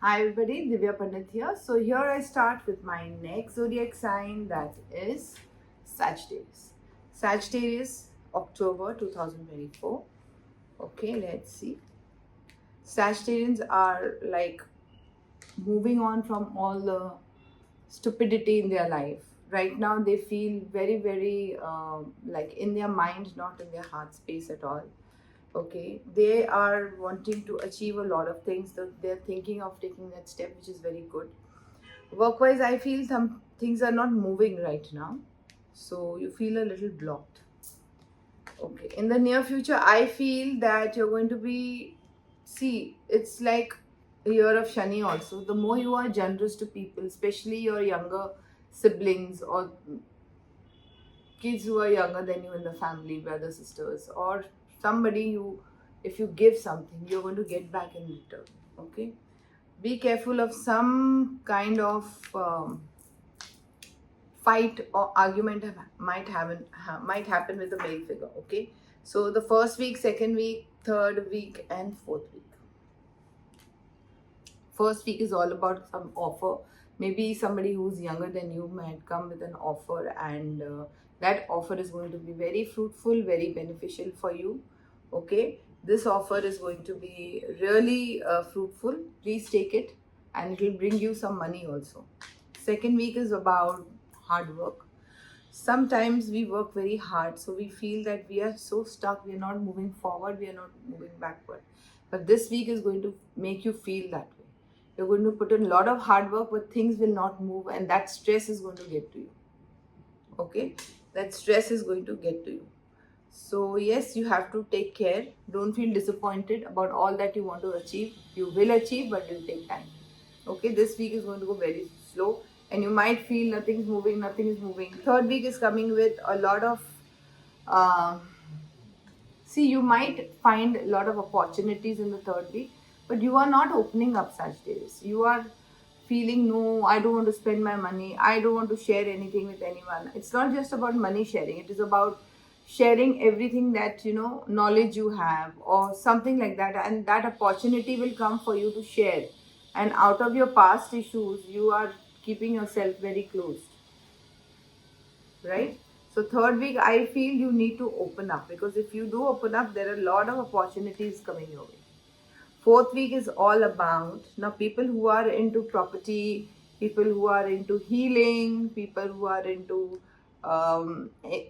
Hi everybody, Divya Pandit here. So here I start with my next zodiac sign, that is Sagittarius. Sagittarius, October 2024. Okay, let's see. Sagittarians are like moving on from all the stupidity in their life. Right now they feel very like in their mind, not in their heart space at all. Okay, they are wanting to achieve a lot of things, that they're thinking of taking that step, which is very good. Work wise, I feel some things are not moving right now, so you feel a little blocked. Okay, in the near future, I feel that you're going to be, see, it's like a year of Shani also. The more you are generous to people, especially your younger siblings or kids who are younger than you in the family, brothers, sisters, or somebody you, if you give something, you're going to get back in return. Okay, be careful of some kind of fight or argument might happen with the male figure. Okay, so the first week, second week, third week, and fourth week. First week is all about some offer. Maybe somebody who's younger than you might come with an offer, and that offer is going to be very fruitful, very beneficial for you. Okay, this offer is going to be really fruitful. Please take it, and it will bring you some money also. Second week is about hard work. Sometimes we work very hard, so we feel that we are so stuck, we are not moving forward, we are not moving backward. But this week is going to make you feel that way. You're going to put in a lot of hard work, but things will not move, and that stress is going to get to you. Okay, that stress is going to get to you. So yes, you have to take care. Don't feel disappointed about all that you want to achieve. You will achieve, but it will take time. Okay, this week is going to go very slow, and you might feel nothing is moving, nothing is moving. Third week is coming with a lot of uh, see, you might find a lot of opportunities in the third week, but you are not opening up such days. You are feeling, no, I don't want to spend my money. I don't want to share anything with anyone. It's not just about money sharing. It is about sharing everything that, knowledge you have or something like that. And that opportunity will come for you to share. And out of your past issues, you are keeping yourself very closed, right? So third week, I feel you need to open up, because if you do open up, there are a lot of opportunities coming your way. Fourth week is all about now people who are into property, people who are into healing, people who are into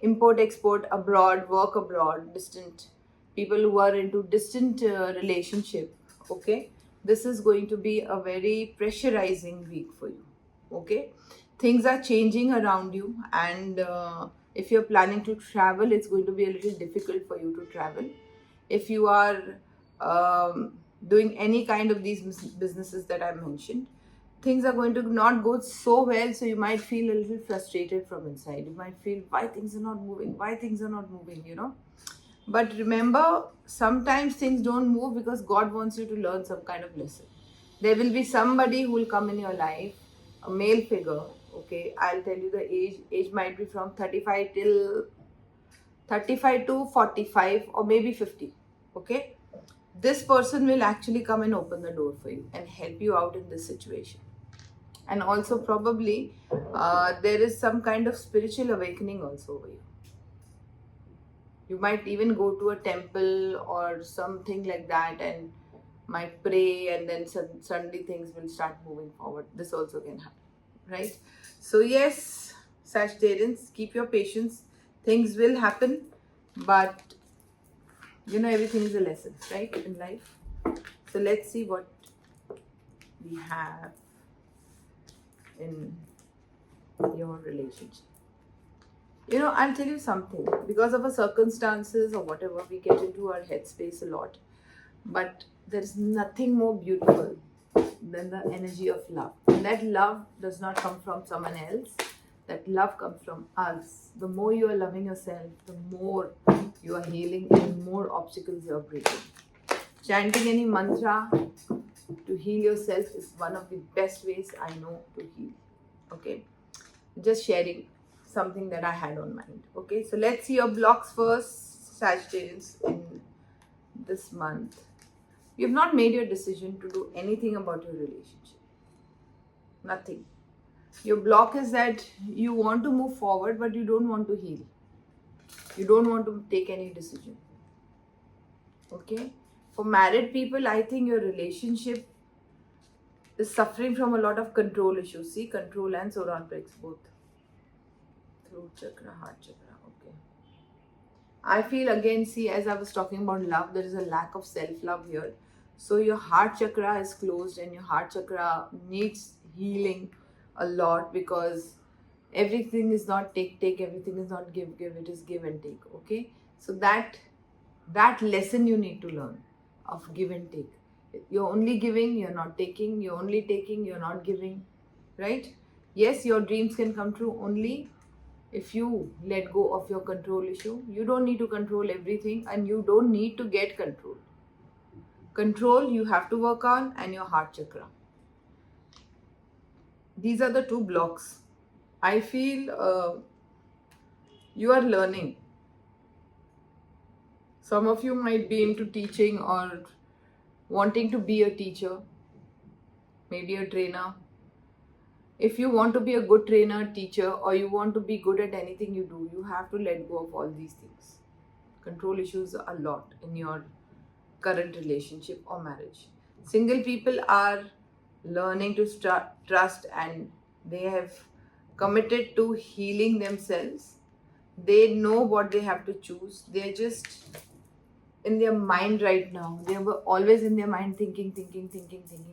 import export abroad, work abroad, distant people who are into distant relationship. Okay, this is going to be a very pressurizing week for you. Okay, things are changing around you, and if you're planning to travel, it's going to be a little difficult for you to travel. If you are doing any kind of these businesses that I mentioned, things are going to not go so well, so you might feel a little frustrated from inside. You might feel, why things are not moving, why things are not moving. But remember, sometimes things don't move because God wants you to learn some kind of lesson. There will be somebody who will come in your life, a male figure. Okay, I'll tell you the age. Age might be from 35 to 45, or maybe 50. Okay, this person will actually come and open the door for you and help you out in this situation. And also probably there is some kind of spiritual awakening also over you. You might even go to a temple or something like that and might pray, and then suddenly things will start moving forward. This also can happen, right? So yes, Sagittarians, keep your patience. Things will happen, but everything is a lesson, right, in life. So let's see what we have in your relationship. I'll tell you something. Because of our circumstances or whatever, we get into our headspace a lot. But there's nothing more beautiful than the energy of love. And that love does not come from someone else. That love comes from us. The more you are loving yourself, the more you are healing and more obstacles you are breaking. Chanting any mantra to heal yourself is one of the best ways I know to heal. Okay, just sharing something that I had on mind. Okay, so let's see your blocks first, Sagittarians, in this month. You've not made your decision to do anything about your relationship. Nothing. Your block is that you want to move forward, but you don't want to heal. You don't want to take any decision. Okay? For married people, I think your relationship is suffering from a lot of control issues. See, control and solar plex both. Throat chakra, heart chakra. Okay. I feel again, see, as I was talking about love, there is a lack of self-love here. So your heart chakra is closed and your heart chakra needs healing a lot, because everything is not take, everything is not give, it is give and take. Okay. So that lesson you need to learn of give and take. You're only giving, you're not taking, you're only taking, you're not giving, right? Yes, your dreams can come true only if you let go of your control issue. You don't need to control everything, and you don't need to get control. Control you have to work on, and your heart chakra. These are the two blocks. I feel you are learning. Some of you might be into teaching or wanting to be a teacher, maybe a trainer. If you want to be a good trainer, teacher, or you want to be good at anything you do, you have to let go of all these things. Control issues a lot in your current relationship or marriage. Single people are learning to trust, and they have committed to healing themselves. They know what they have to choose. They're just in their mind right now. They were always in their mind thinking.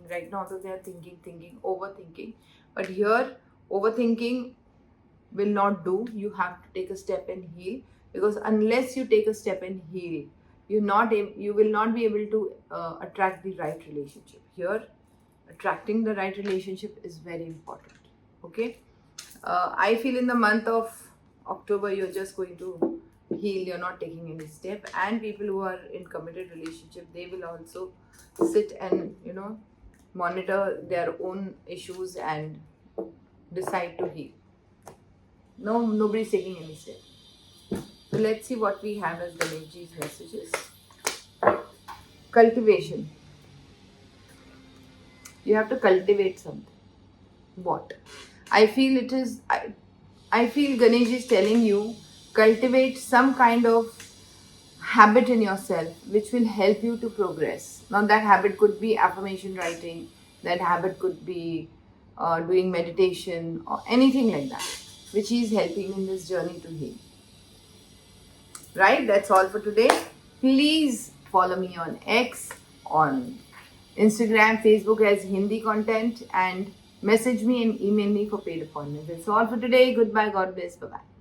Right now also they are thinking, overthinking. But here, overthinking will not do. You have to take a step and heal, because unless you take a step and heal, you will not be able to attract the right relationship. Here, attracting the right relationship is very important. Okay. I feel in the month of October, you're just going to heal. You're not taking any step. And people who are in committed relationship, they will also sit and monitor their own issues and decide to heal. No, nobody's taking any step. So let's see what we have as Ganeshji's messages. Cultivation. You have to cultivate something. What? I feel it is. I feel Ganeshji is telling you, cultivate some kind of habit in yourself which will help you to progress. Now that habit could be affirmation writing, that habit could be doing meditation or anything like that, which is helping in this journey to heal. Right? That's all for today. Please follow me on X, on Instagram, Facebook as Hindi content, and message me and email me for paid appointments. That's all for today. Goodbye. God bless. Bye-bye.